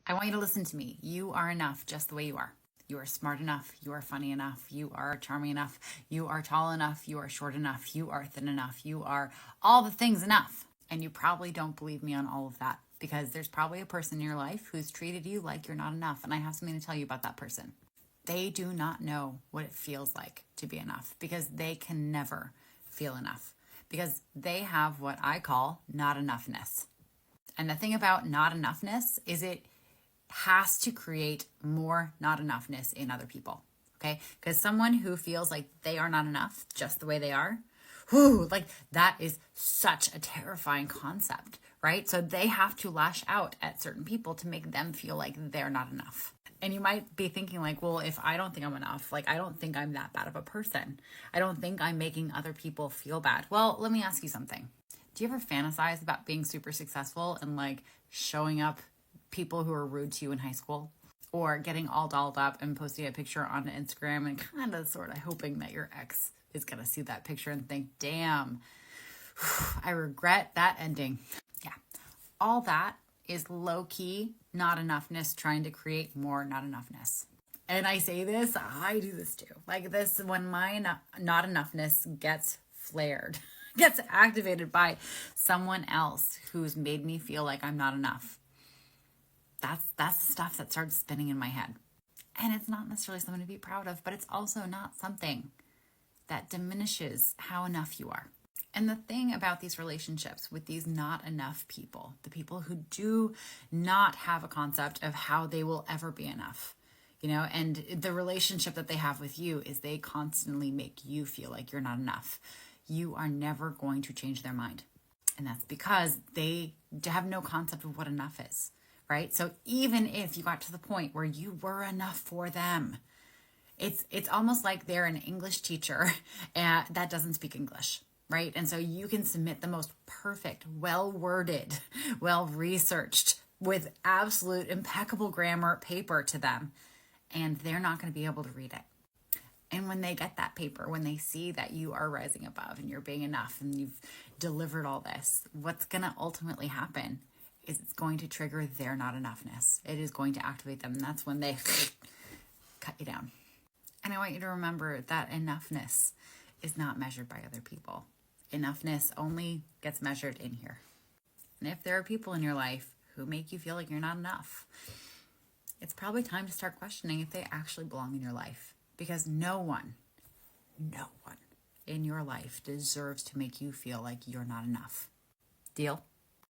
I want you to listen to me. You are enough just the way you are. You are smart enough. You are funny enough. You are charming enough. You are tall enough. You are short enough. You are thin enough. You are all the things enough. And you probably don't believe me on all of that because there's probably a person in your life who's treated you like you're not enough. And I have something to tell you about that person. They do not know what it feels like to be enough because they can never feel enough because they have what I call not enoughness. And the thing about not enoughness is it has to create more not enoughness in other people. Okay? Because someone who feels like they are not enough just the way they are, like that is such a terrifying concept, right? So they have to lash out at certain people to make them feel like they're not enough. And you might be thinking like, well, if I don't think I'm enough, like I don't think I'm that bad of a person. I don't think I'm making other people feel bad. Well, let me ask you something. Do you ever fantasize about being super successful and like showing up people who are rude to you in high school, or getting all dolled up and posting a picture on Instagram and kind of sort of hoping that your ex is going to see that picture and think, damn, I regret that ending. Yeah. All that is low key not enoughness trying to create more not enoughness. And I say this, I do this too. Like this, when my not enoughness gets flared, gets activated by someone else who's made me feel like I'm not enough. That's the stuff that starts spinning in my head. And it's not necessarily something to be proud of, but it's also not something that diminishes how enough you are. And the thing about these relationships with these not enough people, the people who do not have a concept of how they will ever be enough, and the relationship that they have with you is they constantly make you feel like you're not enough. You are never going to change their mind. And that's because they have no concept of what enough is. Right? So even if you got to the point where you were enough for them, it's almost like they're an English teacher that doesn't speak English, right? And so you can submit the most perfect, well-worded, well-researched, with absolute impeccable grammar paper to them, and they're not going to be able to read it. And when they get that paper, when they see that you are rising above and you're being enough and you've delivered all this, what's going to ultimately happen is it's going to trigger their not enoughness. It is going to activate them. And that's when they cut you down. And I want you to remember that enoughness is not measured by other people. Enoughness only gets measured in here. And if there are people in your life who make you feel like you're not enough, it's probably time to start questioning if they actually belong in your life. Because no one in your life deserves to make you feel like you're not enough. Deal?